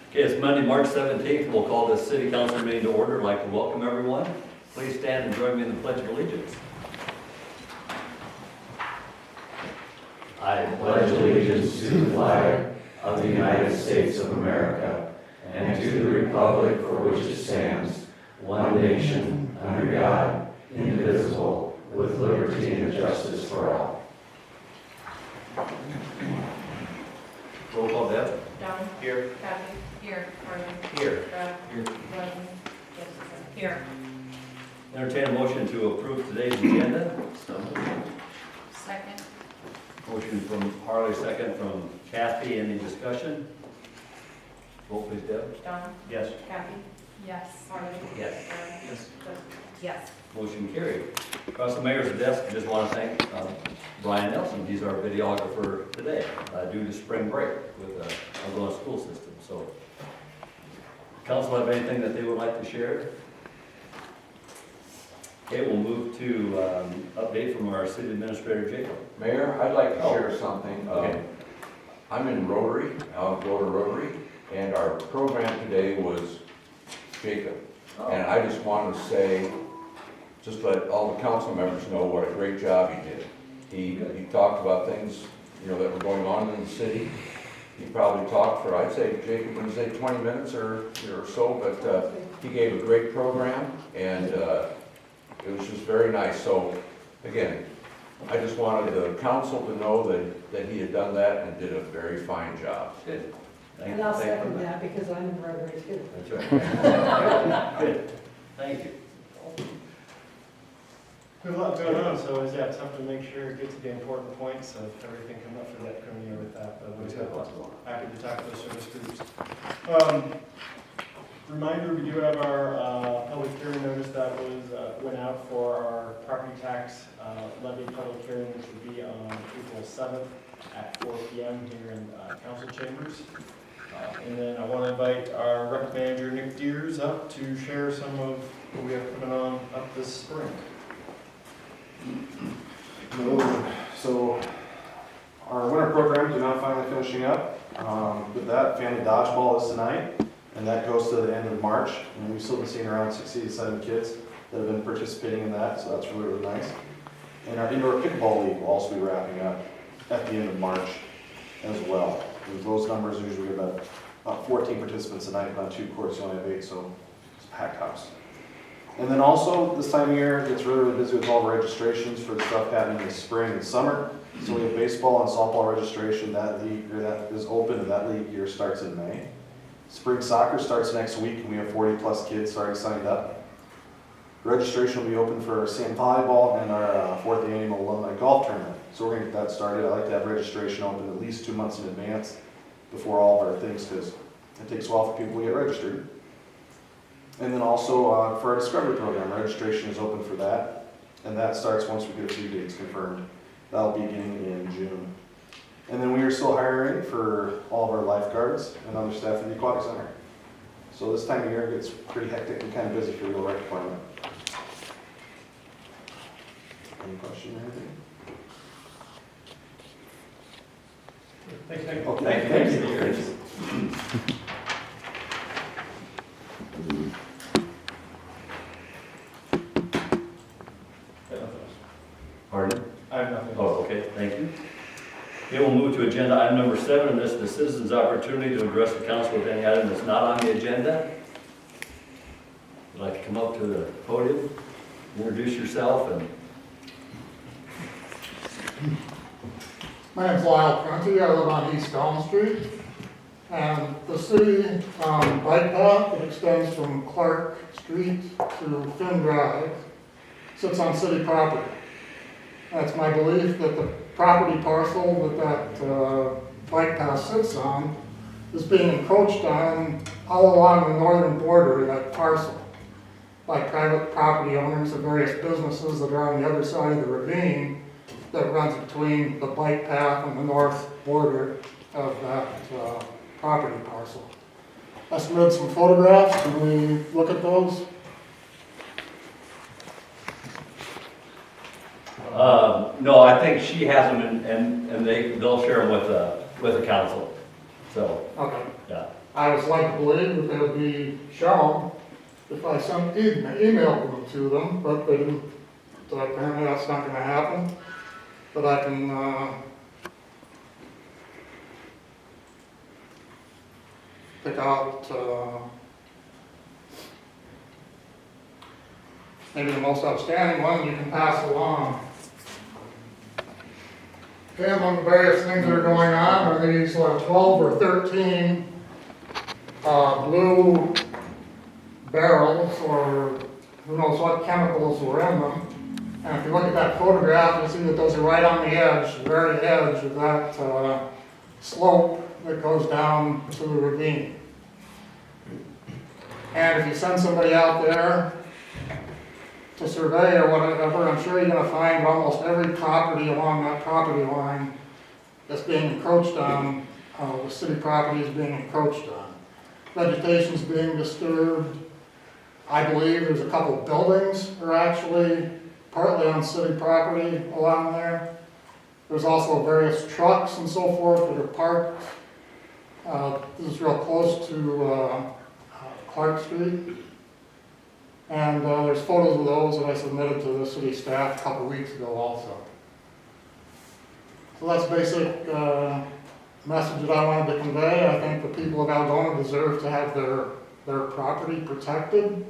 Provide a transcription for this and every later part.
Okay, it's Monday, March 17th. We'll call this city council meeting to order. I'd like to welcome everyone. Please stand and join me in the Pledge of Allegiance. I pledge allegiance to the flag of the United States of America and to the republic for which it stands, one nation, under God, indivisible, with liberty and justice for all. Roll call, Deb. Don. Here. Kathy. Here. Harlan. Here. Brad. Here. Rodney. Yes, here. Entertain a motion to approve today's agenda. Second. Motion from Harley, second from Kathy. Any discussion? Roll please, Deb. Don. Yes. Kathy. Yes. Harlan. Yes. Brad. Yes. Yes. Motion carried. Across the mayor's desk, I just want to thank Brian Nelson. He's our videographer today due to spring break with our Algona school system. So, council have anything that they would like to share? Okay, we'll move to update from our city administrator, Jacob. Mayor, I'd like to share something. Okay. I'm in Rotary, Algona Rotary, and our program today was Jacob. And I just wanted to say, just let all the council members know what a great job he did. He talked about things, that were going on in the city. He probably talked for, I'd say, Jacob, would say 20 minutes or so, but he gave a great program, and it was just very nice. So, again, I just wanted the council to know that he had done that and did a very fine job. Good. And I'll second that because I'm in Rotary too. That's right. Good. Thank you. We have a lot going on, so it's tough to make sure it gets to the important points of everything coming up for that coming year with that. But we're happy to talk to those service groups. Reminder, we do have our public hearing notice that went out for our property tax levy public hearing, which will be on April 7th at 4 p.m. here in council chambers. And then I want to invite our rec manager, Nick Deers, up to share some of what we have coming on up this spring. So our winter programs are now finally finishing up. With that, family dodgeball is tonight, and that goes to the end of March. And we've still been seeing around 60 to 70 kids that have been participating in that, so that's really, really nice. And our indoor pickleball league will also be wrapping up at the end of March as well. And those numbers usually about 14 participants a night, about 2 courts, you only have 8, so it's a packed house. And then also, this time of year, it gets really, really busy with all the registrations for the stuff happening in the spring and summer. So we have baseball and softball registration, that is open, and that league year starts in May. Spring soccer starts next week, and we have 40 plus kids already signed up. Registration will be open for our sand volleyball and our 4th annual alumni golf tournament. So we're gonna get that started. I like to have registration open at least 2 months in advance before all of our things, because it takes a while for people to get registered. And then also for our Discovery program, registration is open for that, and that starts once we get a few dates confirmed. That'll be beginning in June. And then we are still hiring for all of our lifeguards and other staff in the aquatic center. So this time of year gets pretty hectic and kind of busy for the rec department. Any question or anything? Thanks, Nick. Okay, Thank you. Pardon? I have nothing else. Oh, okay, thank you. Okay, we'll move to agenda item number 7, and this is the citizens' opportunity to address the council with any item that's not on the agenda. Would like to come up to the podium, introduce yourself, and My name's Lyle Prunty. I live on East Elm Street. And the city bike path that extends from Clark Street to Finn Drive sits on city property. And it's my belief that the property parcel that bike path sits on is being encroached on all along the northern border of that parcel by private property owners of various businesses that are on the other side of the ravine that runs between the bike path and the north border of that property parcel. I submitted some photographs. Can we look at those? no, I think she has them, and they'll share them with the council. So, Okay. yeah. I was led to believe that they would be shown if I sent emailed them to them, but they didn't. So apparently that's not gonna happen. But I can, pick out, maybe the most outstanding one you can pass along. Okay, among the various things that are going on are these 12 or 13 blue barrels, or who knows what chemicals were in them. And if you look at that photograph, you'll see that those are right on the edge, the very edge of that slope that goes down to the ravine. And if you send somebody out there to survey or whatever, I'm sure you're gonna find almost every property along that property line that's being encroached on, the city property is being encroached on. Vegetation's being disturbed. I believe there's a couple buildings that are actually partly on city property along there. There's also various trucks and so forth that are parked. This is real close to Clark Street. And there's photos of those that I submitted to the city staff a couple weeks ago also. So that's the basic message that I wanted to convey. I think the people of Algona deserve to have their property protected.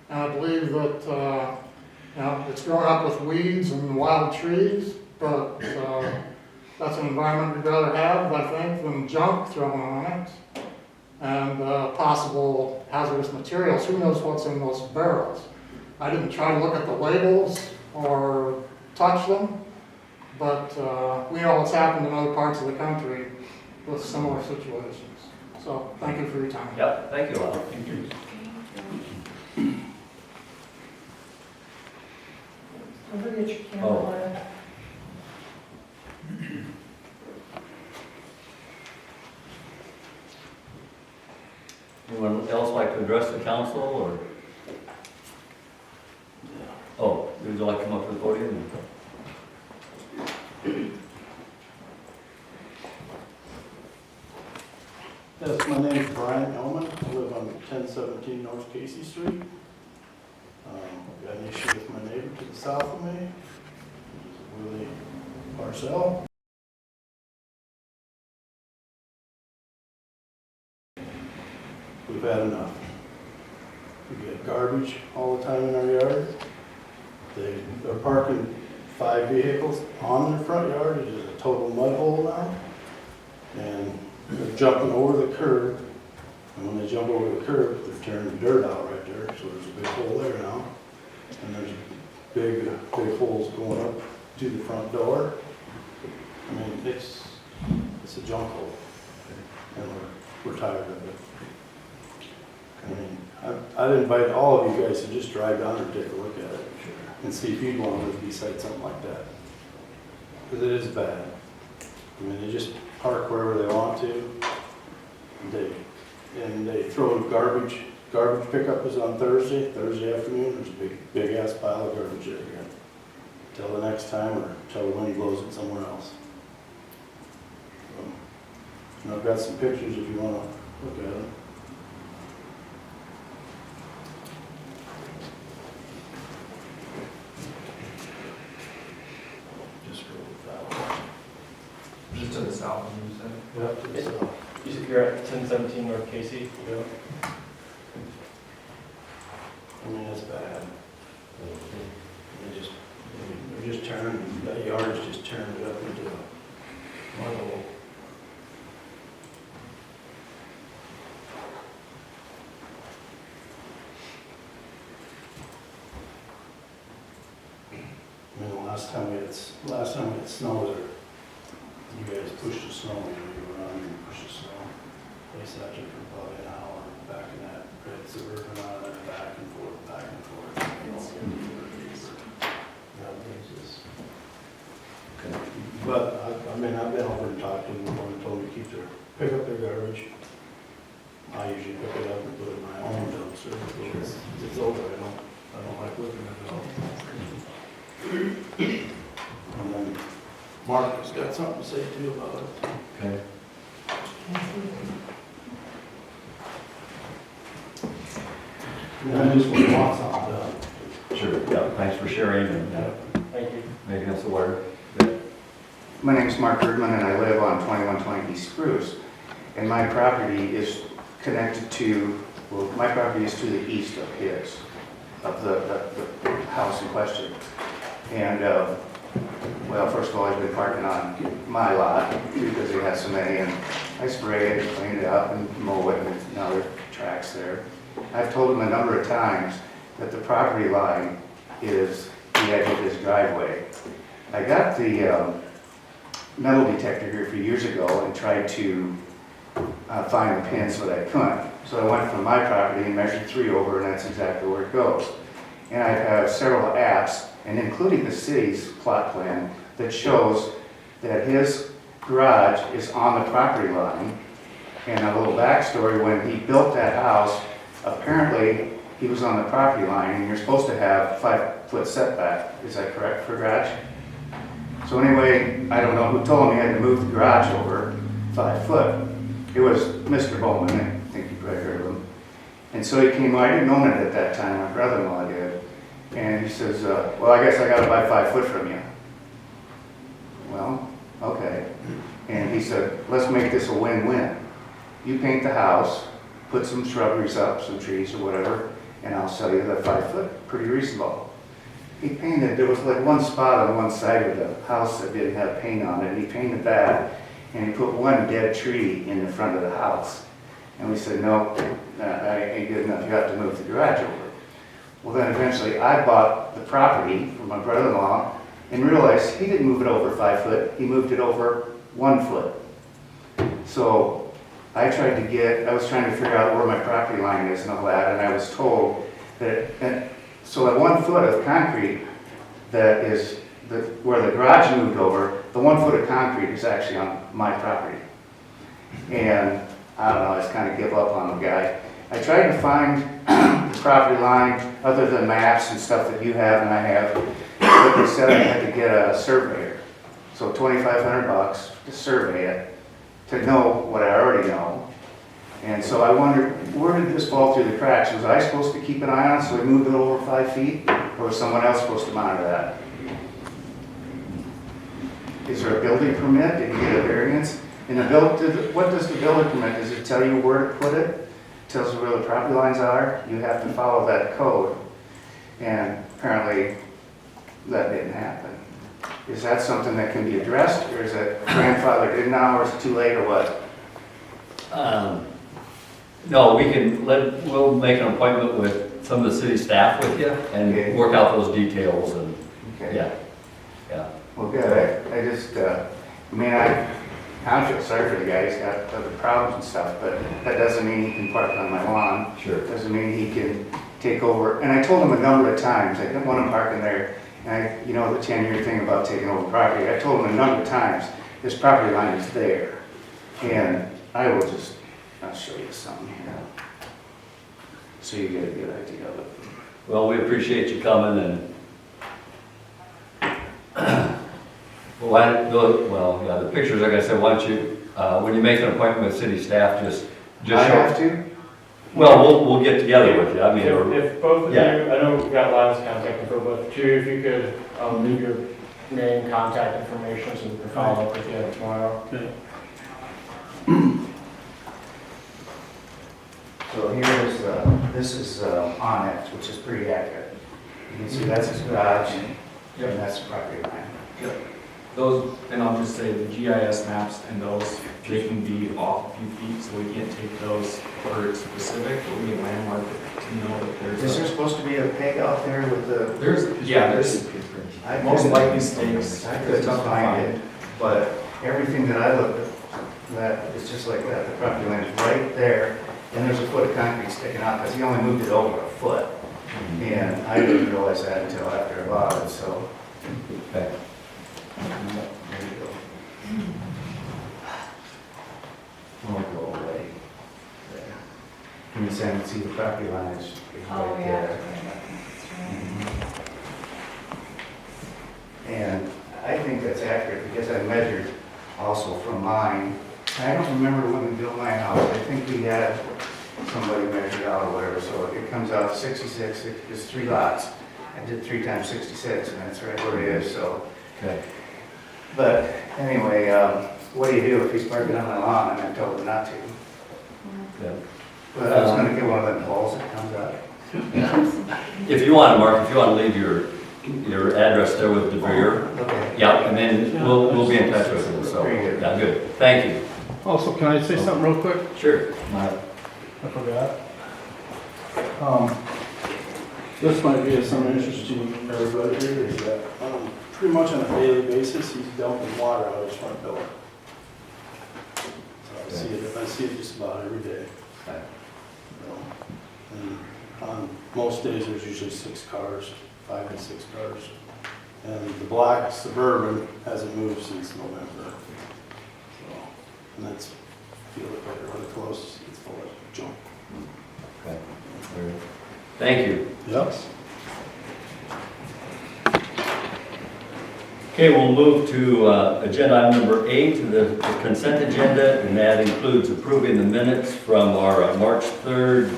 And I believe that it's grown up with weeds and wild trees, but that's an environment we'd rather have, I think, than junk thrown on it. And possible hazardous materials. Who knows what's in those barrels? I didn't try to look at the labels or touch them, but we know what's happened in other parts of the country with similar situations. So thank you for your time. Yep, thank you, Al. Don't forget your camera. Oh. Laura. Anyone else like to address the council, or? Oh, would you like to come up to the podium? Yes, my name is Brian Elman. I live on 1017 North Casey Street. I've got an issue with my neighbor to the south of me, Willie Parcell. We've had enough. We get garbage all the time in our yard. They're parking 5 vehicles on their front yard. It is a total mud hole now. And they're jumping over the curb. And when they jump over the curb, they're tearing the dirt out right there. So there's a big hole there now. And there's big holes going up to the front door. I mean, it's a junk hole. And we're tired of it. I mean, I'd invite all of you guys to just drive down and take a look at it and see if you'd want to live beside something like that. Because it is bad. I mean, they just park wherever they want to. And they throw garbage. Garbage pickup is on Thursday afternoon. There's a big ass pile of garbage there again. Till the next time, or till the wind blows it somewhere else. And I've got some pictures if you want to look at them. Just to the south, you said? Yep, to the south. You said you're at 1017 North Casey? Yep. I mean, it's bad. They're just turning, that yard's just turned it up into a mud hole. I mean, the last time we had snow there, you guys pushed the snow, you were around and pushed the snow. They sat there for probably an hour back in that red Suburban out of there, back and forth, back and forth. But I mean, I've been over and talked to them, and told them to pick up their garbage. I usually pick it up and put it in my own dumpster. It's over, I don't like looking at it all. And then Mark has got something to say too about it. Okay. I just want something done. Sure, yeah, thanks for sharing and Thank you. making us aware. My name's Mark Erdman, and I live on 2120 East Spruce. And my property is connected to, well, my property is to the east of his, of the house in question. And, well, first of all, he's been parking on my lot because he has so many, and I spray it, clean it up, and mow it, and now there are tracks there. I've told him a number of times that the property line is the edge of his driveway. I got the metal detector here a few years ago and tried to find the pins, but I couldn't. So I went from my property and measured 3 over, and that's exactly where it goes. And I have several apps, and including the city's plot plan, that shows that his garage is on the property line. And a little backstory, when he built that house, apparently he was on the property line, and you're supposed to have 5-foot setback. Is that correct for garage? So anyway, I don't know who told him he had to move the garage over 5 foot. It was Mr. Bowman, I think you probably heard of him. And so he came, I didn't own it at that time, my brother-in-law did. And he says, well, I guess I gotta buy 5 foot from you. Well, okay. And he said, let's make this a win-win. You paint the house, put some shrubberies up, some trees or whatever, and I'll sell you the 5 foot, pretty reasonable. He painted, there was like one spot on one side of the house that didn't have paint on it, and he painted that, and he put one dead tree in the front of the house. And we said, no, that ain't good enough, you have to move the garage over. Well, then eventually I bought the property from my brother-in-law and realized he didn't move it over 5 foot, he moved it over 1 foot. So I was trying to figure out where my property line is and all that, and I was told that, so at 1 foot of concrete that is where the garage moved over, the 1 foot of concrete is actually on my property. And I don't know, I just kind of give up on the guy. I tried to find the property line other than maps and stuff that you have and I have, but they said I had to get a surveyor. So $2,500 to survey it, to know what I already know. And so I wondered, where did this fall through the cracks? Was I supposed to keep an eye on it so we moved it over 5 feet? Or was someone else supposed to monitor that? Is there a building permit? Did you get a variance? In the what does the building permit? Does it tell you where to put it? It tells you where the property lines are? You have to follow that code. And apparently that didn't happen. Is that something that can be addressed, or is it grandfathered in now, or is it too late, or what? No, we'll make an appointment with some of the city staff with you Okay. and work out those details and, Okay. yeah. Well, good. I just, I feel sorry for the guy. He's got other problems and stuff, but that doesn't mean he can park on my lawn. Sure. Doesn't mean he can take over. And I told him a number of times, I didn't want him parking there. And the 10-year thing about taking over property, I told him a number of times, this property line is there. And I will I'll show you something here. So you get a good idea of it. Well, we appreciate you coming and, the pictures, like I said, why don't you, when you make an appointment with city staff, just I show. have to? Well, we'll get together with you, I mean, or, If both of you, yeah. I know we've got Lyle's contact info, but two, if you could leave your name, contact information, so we can follow up with you tomorrow. Okay. So here's, this is Onyx, which is pretty accurate. You can see that's his garage, and that's the property line. Those, and I'll just say the GIS maps and those, they can be off a few feet, so we can't take those for specific, but we can landmark it to know that Is there's there supposed to be a peg out there with the? there's I most couldn't- likely stakes. I couldn't find it, but everything that I looked at, that is just like that. The property line is right there, and there's a foot of concrete sticking out, because he only moved it over a foot. And I didn't realize that until after I bought it, so. Okay. There you go. Won't go away. There. Can you see the property line is Oh, right yeah. there? And I think that's accurate because I measured also from mine. I don't remember when we built my house. I think we had somebody measured out or whatever, so it comes out 66, it's 3 lots. I did 3 times 66, and that's right where it is, so. Okay. But anyway, what do you do if he's parking on my lawn and I told him not to? Yeah. But I was gonna get one of them poles that comes up. If you want, Mark, if you want to leave your address there with DeVere, Okay. yeah, and then we'll be in touch with him, so, Very good. yeah, good, thank you. Also, can I say something real quick? Sure. I forgot. This might be of some interest to everybody here, is that pretty much on a daily basis, he's dumping water out of his front door. So I see it just about every day. Okay. You know, and on most days, there's usually 6 cars, 5 and 6 cars. And the black Suburban hasn't moved since November. So, and that's, I feel it right really close, it's full of junk. Okay. Thank you. Yep. Okay, we'll move to agenda item number 8, the consent agenda, and that includes approving the minutes from our March 3rd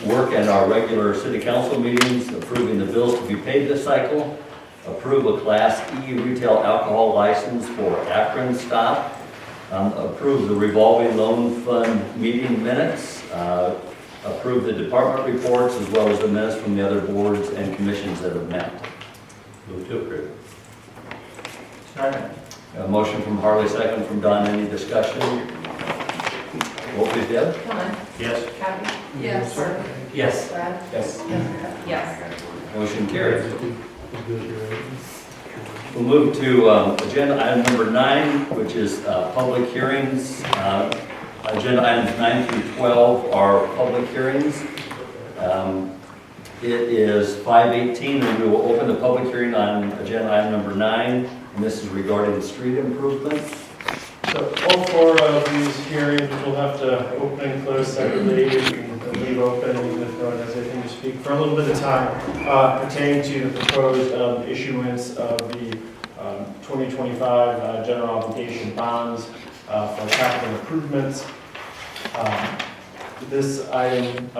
work and our regular city council meetings, approving the bills to be paid this cycle, approve a Class E retail alcohol license for Akron Stop, approve the revolving loan fund meeting minutes, approve the department reports as well as the minutes from the other boards and commissions that have met. Move to approve. Second. A motion from Harley, second from Don. Any discussion? Roll please, Deb. Don. Yes. Kathy. Yes. Mark. Yes. Brad. Yes. Jessica. Yes. Motion carries. We'll move to agenda item number 9, which is public hearings. Agenda items 9 through 12 are public hearings. It is 5:18, and we will open the public hearing on agenda item number 9, and this is regarding street improvements. So all 4 of these hearings will have to open and close separately. You can leave open even if no one has anything to speak for a little bit of time pertaining to the proposed issuance of the 2025 general obligation bonds for capital improvements. This item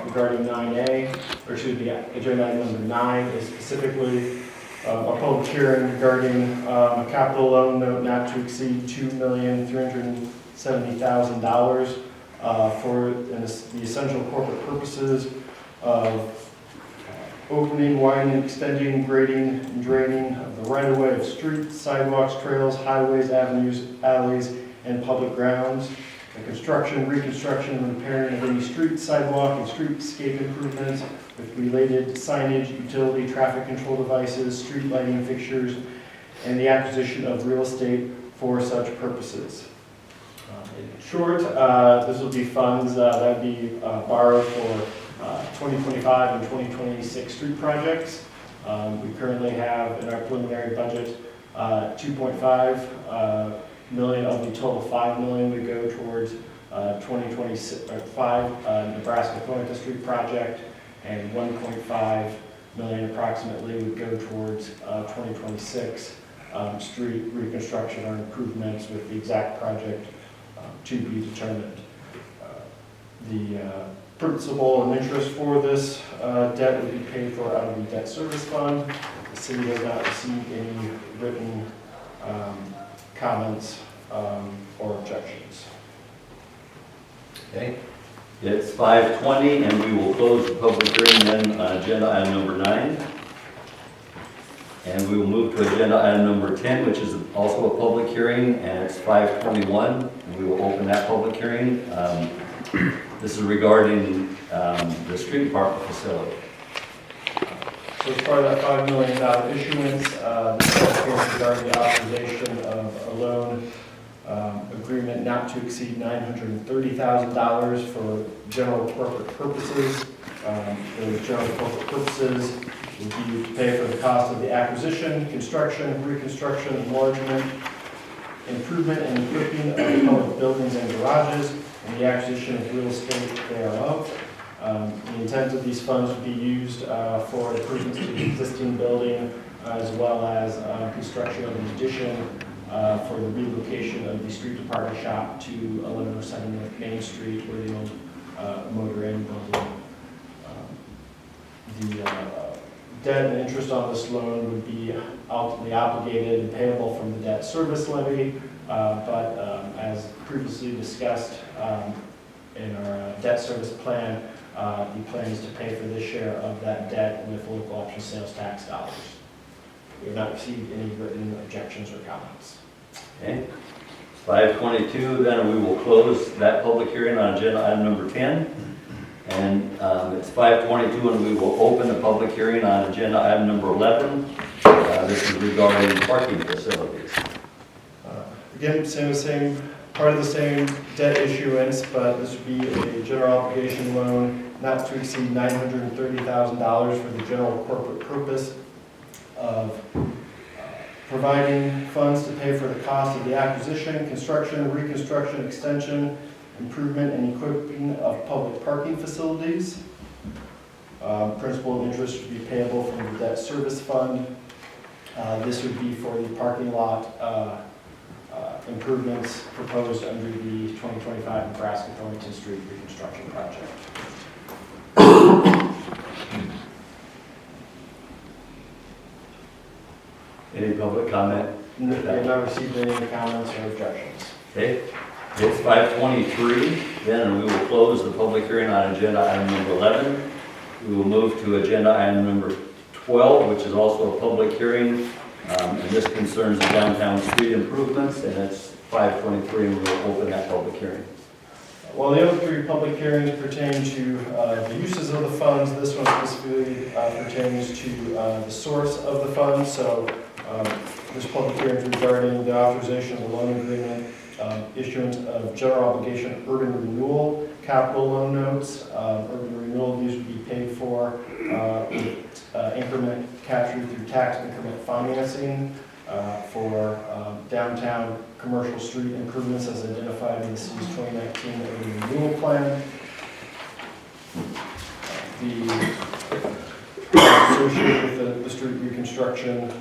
regarding 9A, or excuse me, agenda item number 9 is specifically a public hearing regarding a capital loan note not to exceed $2,370,000 for the essential corporate purposes of opening, widening, extending, grading, and draining of the right-of-way of streets, sidewalks, trails, highways, avenues, alleys, and public grounds. The construction, reconstruction, and repairing of any street, sidewalk, and streetscape improvements with related signage, utility, traffic control devices, street lighting fixtures, and the acquisition of real estate for such purposes. In short, this will be funds that would be borrowed for 2025 and 2026 street projects. We currently have in our preliminary budget 2.5 million of the total 5 million would go towards 2025 Nebraska Connecticut Street project, and 1.5 million approximately would go towards 2026 street reconstruction or improvements, with the exact project to be determined. The principal and interest for this debt would be paid for out of the debt service fund. The city has not received any written comments or objections. Okay. It's 5:20, and we will close the public hearing then on agenda item number 9. And we will move to agenda item number 10, which is also a public hearing, and it's 5:21, and we will open that public hearing. This is regarding the street department facility. So as part of that $5 million issuance, this is regarding the authorization of a loan agreement not to exceed $930,000 for general corporate purposes. Those general corporate purposes would be to pay for the cost of the acquisition, construction, reconstruction, enlargement, improvement, and equipping of public buildings and garages, and the acquisition of real estate thereof. The intent of these funds would be used for improvements to the existing building, as well as construction of an addition for the relocation of the street department shop to 1107 North Main Street, where the old motor inn building. The debt and interest on this loan would be ultimately obligated and payable from the debt service levy, but as previously discussed in our debt service plan, the plan is to pay for this share of that debt with local option sales tax dollars. We have not received any written objections or comments. Okay. 5:22, then we will close that public hearing on agenda item number 10. And it's 5:22, and we will open the public hearing on agenda item number 11. This is regarding parking facilities. Again, same, part of the same debt issuance, but this would be a general obligation loan not to exceed $930,000 for the general corporate purpose of providing funds to pay for the cost of the acquisition, construction, reconstruction, extension, improvement, and equipping of public parking facilities. Principal and interest would be payable from the debt service fund. This would be for the parking lot improvements proposed under the 2025 Nebraska-Thornton Street reconstruction project. Any public comment? We have not received any comments or objections. Okay. It's 5:23, then we will close the public hearing on agenda item number 11. We will move to agenda item number 12, which is also a public hearing. And this concerns the downtown street improvements, and it's 5:23, and we will open that public hearing. While the other three public hearings pertain to the uses of the funds, this one specifically pertains to the source of the funds. So this public hearing is regarding the authorization of the loan agreement, issuance of general obligation urban renewal capital loan notes. Urban renewal, these would be paid for with increment captured through tax increment financing for downtown commercial street improvements as identified in the city's 2019 urban renewal plan. The associated with the street reconstruction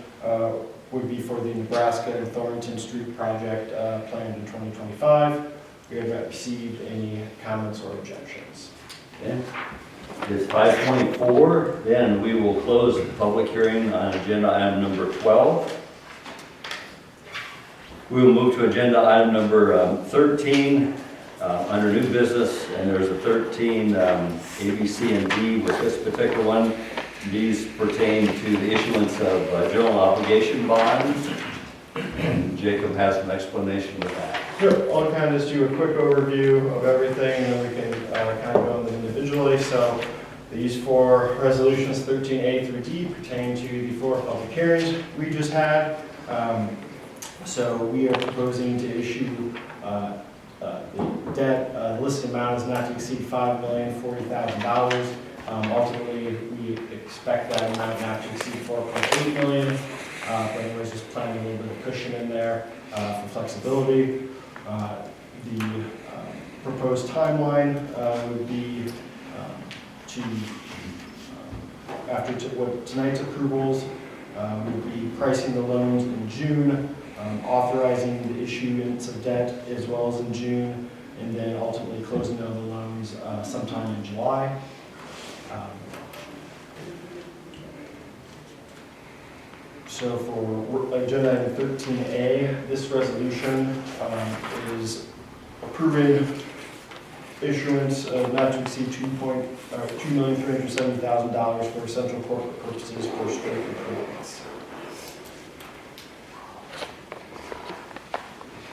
would be for the Nebraska and Thornton Street project planned in 2025. We have not received any comments or objections. Okay. It's 5:24, then we will close the public hearing on agenda item number 12. We will move to agenda item number 13 under new business, and there's a 13 A, B, C, and D with this particular one. These pertain to the issuance of general obligation bonds, and Jacob has an explanation of that. Sure, I'll kind of just do a quick overview of everything, and then we can kind of go on them individually. So these four resolutions, 13A through D, pertain to the four public hearings we just had. So we are proposing to issue the debt. The listed amount is not to exceed $5,040,000. Ultimately, we expect that amount not to exceed $4.8 million. But anyways, just planning a little bit of cushion in there for flexibility. The proposed timeline would be to, after tonight's approvals, we'll be pricing the loans in June, authorizing the issuance of debt as well as in June, and then ultimately closing on the loans sometime in July. So for agenda item 13A, this resolution is approving issuance of not to exceed $2,370,000 for central corporate purposes for street improvements.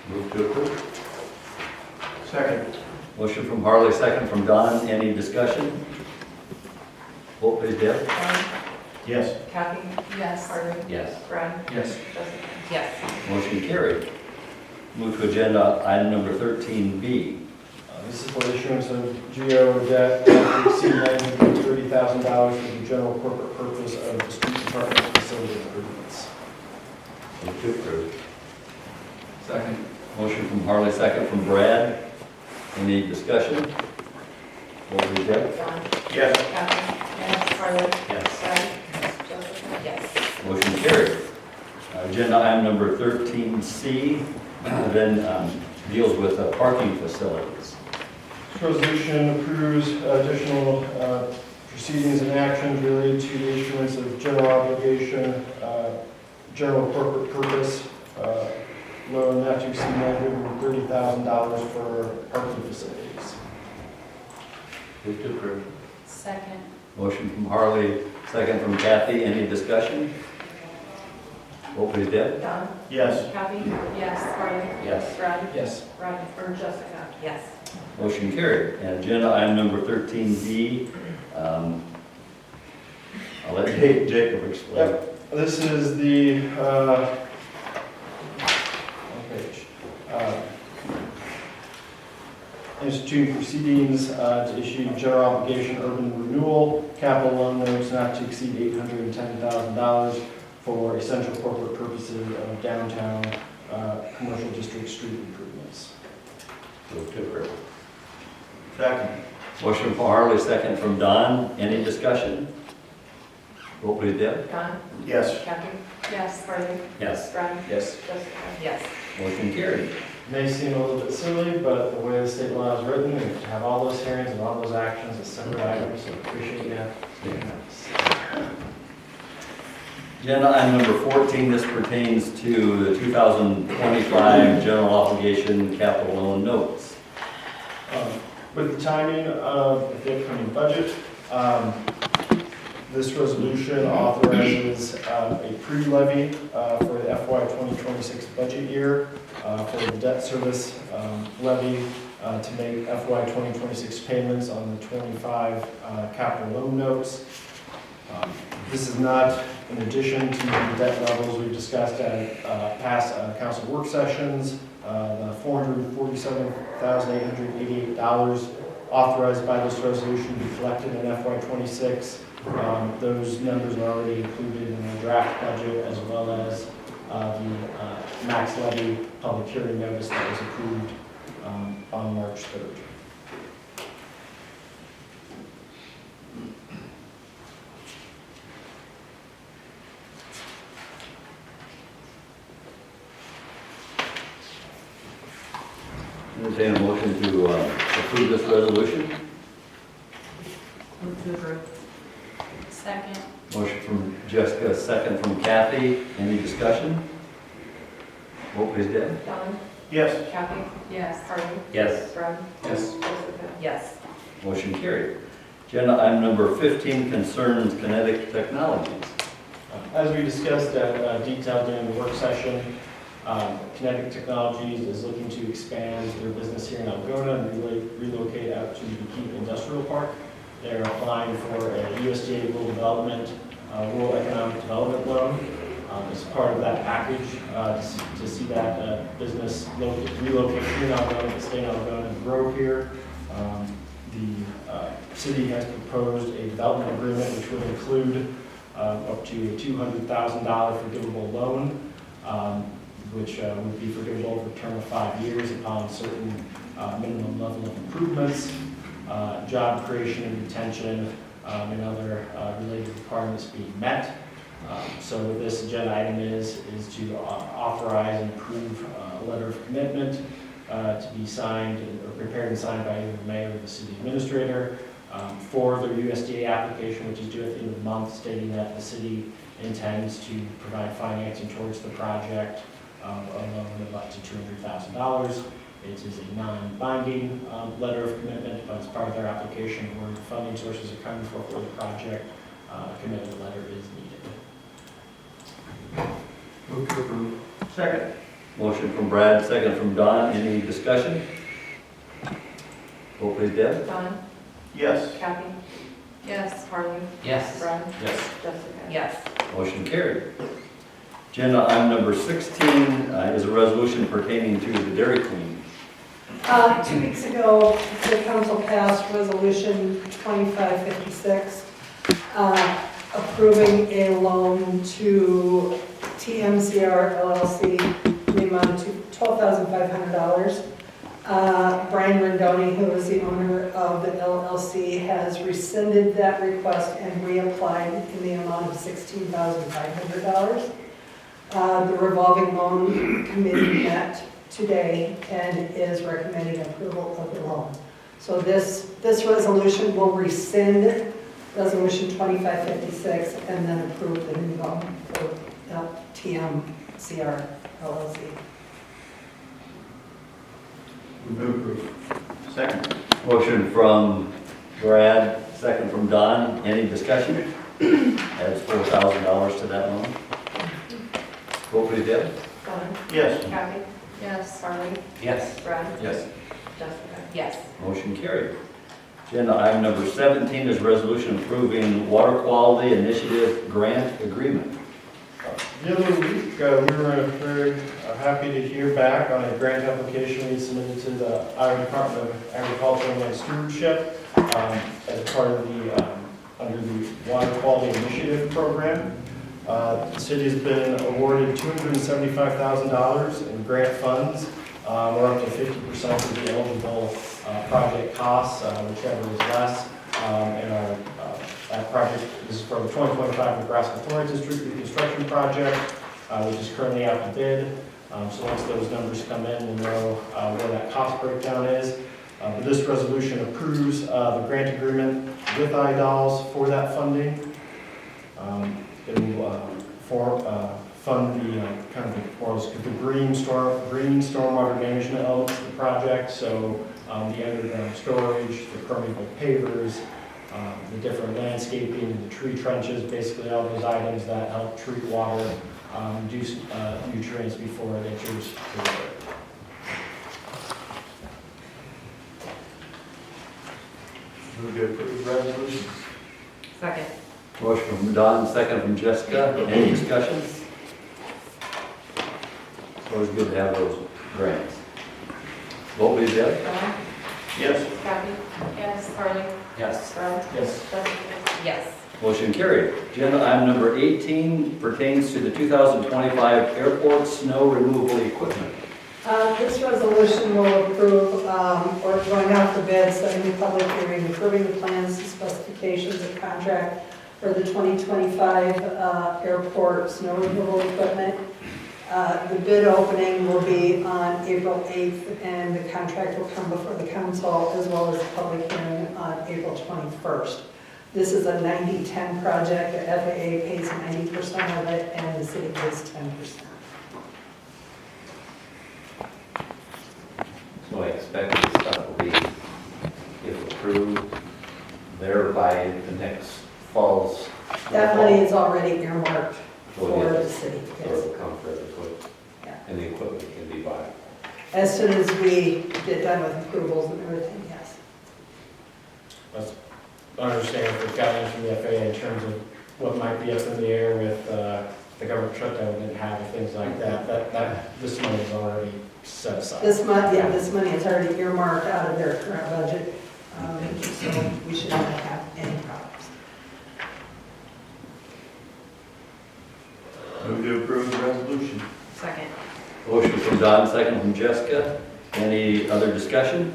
Move to approve. Second. Motion from Harley, second from Don. Any discussion? Vote please, Deb. Don? Yes. Kathy? Yes. Harley? Yes. Brad? Yes. Jessica? Yes. Motion carried. Move to agenda item number 13B. This is for issuance of GO debt not to exceed $930,000 for the general corporate purpose of the street department facility improvements. Move to approve. Second. Motion from Harley, second from Brad. Any discussion? Vote please, Deb. Don? Yes. Kathy? Yes. Harley? Yes. Brad? Jessica? Yes. Motion carried. Agenda item number 13C then deals with parking facilities. This resolution approves additional proceedings and actions related to the issuance of general obligation, general corporate purpose loan not to exceed $930,000 for parking facilities. Move to approve. Second. Motion from Harley, second from Kathy. Any discussion? Vote please, Deb. Don? Yes. Kathy? Yes. Harley? Yes. Brad? Yes. Brian, or Jessica? Yes. Motion carried. And agenda item number 13D. I'll let Jacob explain. This is the, page. Instituting proceedings to issue general obligation urban renewal, capital loan notes not to exceed $810,000 for essential corporate purposes of downtown commercial district street improvements. Move to approve. Second. Motion from Harley, second from Don. Any discussion? Vote please, Deb. Don? Yes. Kathy? Yes. Harley? Yes. Brian? Yes. Jessica? Yes. Motion carried. May seem a little bit silly, but the way the state law is written, we have to have all those hearings and all those actions as separate items, so appreciate you taking that. Agenda item number 14, this pertains to the 2025 general obligation capital loan notes. With the timing of the upcoming budget, this resolution authorizes a pre-levy for the FY 2026 budget year for the debt service levy to make FY 2026 payments on the 25 capital loan notes. This is not in addition to the debt levels we've discussed at past council work sessions. The $447,888 authorized by this resolution to be collected in FY 26. Those numbers are already included in the draft budget as well as the max levy public hearing notice that was approved on March 3rd. Entertain a motion to approve this resolution. Move to approve. Second. Motion from Jessica, second from Kathy. Any discussion? Vote please, Deb. Don? Yes. Kathy? Yes. Harley? Yes. Brian? Yes. Jessica? Yes. Motion carried. Agenda item number 15 concerns Kinetic Technologies. As we discussed at detail during the work session, Kinetic Technologies is looking to expand their business here in Algona and relocate out to the Keep Industrial Park. They're applying for a USDA Rural Development, Rural Economic Development loan. As part of that package, to see that business relocate here in Algona, to stay in Algona and grow here. The city has proposed a development agreement which would include up to a $200,000 forgivable loan, which would be forgivable over a term of 5 years upon certain minimum level of improvements, job creation and retention, and other related requirements being met. So what this agenda item is to authorize and approve a letter of commitment to be signed or prepared and signed by either the mayor or the city administrator for their USDA application, which is due at the end of the month, stating that the city intends to provide financing towards the project of a loan of up to $200,000. It is a non-binding letter of commitment, but as part of their application where the funding sources are coming for the project, a commitment letter is needed. Move to approve. Second. Motion from Brad, second from Don. Any discussion? Vote please, Deb. Don? Yes. Kathy? Yes. Harley? Yes. Brian? Yes. Jessica? Yes. Motion carried. Agenda item number 16 is a resolution pertaining to the Dairy Queen. 2 weeks ago, the council passed resolution 2556, approving a loan to TMCR LLC in the amount of $12,500. Brian Rendoni, who is the owner of the LLC, has rescinded that request and reapplied in the amount of $16,500. The revolving loan committee met today and is recommending approval of the loan. So this resolution will rescind Resolution 2556 and then approve the new loan for TMCR LLC. Move to approve. Second. Motion from Brad, second from Don. Any discussion? Adds $4,000 to that loan. Vote please, Deb. Don, Yes. Kathy? Yes. Harley? Yes. Brad? Yes. Jessica? Yes. Motion carried. Agenda item number 17 is resolution approving water quality initiative grant agreement. The other week, we were very happy to hear back on a grant application we submitted to the Iowa Department of Agriculture and Land Stewardship as part of the, under the Water Quality Initiative Program. The city has been awarded $275,000 in grant funds, or up to 50% of the eligible project costs, whichever is less. And our that project is for the 2025 Nebraska Florida District Reconstruction Project, which is currently out to bid. So once those numbers come in, we'll know where that cost breakdown is. But this resolution approves the grant agreement with IDOLS for that funding. It will fund the kind of the green stormwater management elements of the project. So the underground storage, the permeable pavers, the different landscaping, the tree trenches, basically all those items that help treat water, reduce nutrients before it enters the river. Move to approve resolution. Second. Motion from Don, second from Jessica. Any discussion? Always good to have those grants. Vote please, Deb. Don, Yes. Kathy? Yes. Harley? Yes. Brad? Yes. Jessica? Yes. Motion carried. Agenda item number 18 pertains to the 2025 airport snow removal equipment. This resolution will approve, or going out for bid, setting the public hearing, approving the plans and specifications of contract for the 2025 airport snow removal equipment. The bid opening will be on April 8th, and the contract will come before the council, as well as the public hearing on April 21st. This is a 90-10 project. The FAA pays 90% of it, and the city pays 10%. So I expect this stuff will be, if approved, there by the next fall's. That money is already earmarked So for it the is. city. So Yes. it'll come for the equipment, Yeah. and the equipment can be bought. As soon as we get done with approvals and everything, yes. I understand if we've gotten from the FAA in terms of what might be up in the air with the government shutdown we didn't have and things like that, this money is already set aside. This money is already earmarked out of their current budget, so we should not have any problems. Move to approve the resolution. Second. Motion from Don, second from Jessica. Any other discussion?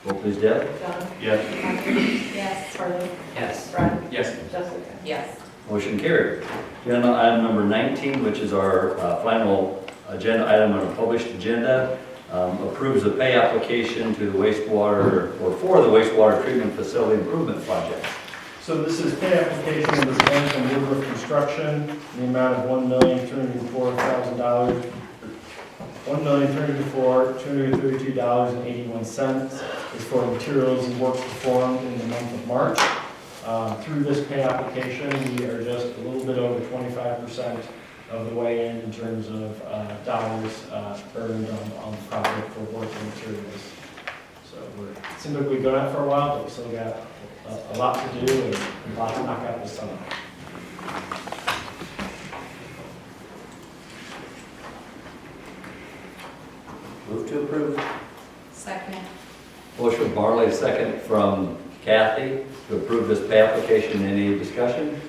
Vote please, Deb. Don, Yes. Kathy? Yes. Harley? Yes. Brad? Yes. Jessica? Yes. Motion carried. Agenda item number 19, which is our final agenda item on a published agenda, approves a pay application to the wastewater, or for the wastewater treatment facility improvement project. So this is pay application of the Bank and Woodruff Construction, in the amount of $1,304,000, $1,304,232.81 is for materials and work performed in the month of March. Through this pay application, we are just a little bit over 25% of the way in terms of dollars earned on the project for work and materials. So it seems like we've been out for a while, but we still got a lot to do and a lot to knock out this summer. Move to approve. Second. Motion from Marley, second from Kathy to approve this pay application. Any discussion?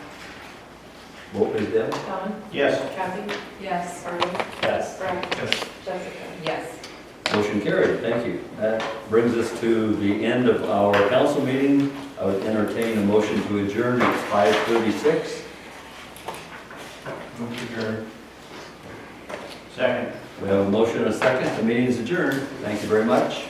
Vote please, Deb. Don, Yes. Kathy? Yes. Harley? Yes. Brad? Yes. Jessica? Yes. Motion carried. Thank you. That brings us to the end of our council meeting. I would entertain a motion to adjourn at 5:36. Move to adjourn. Second. We have a motion and a second. The meeting is adjourned. Thank you very much.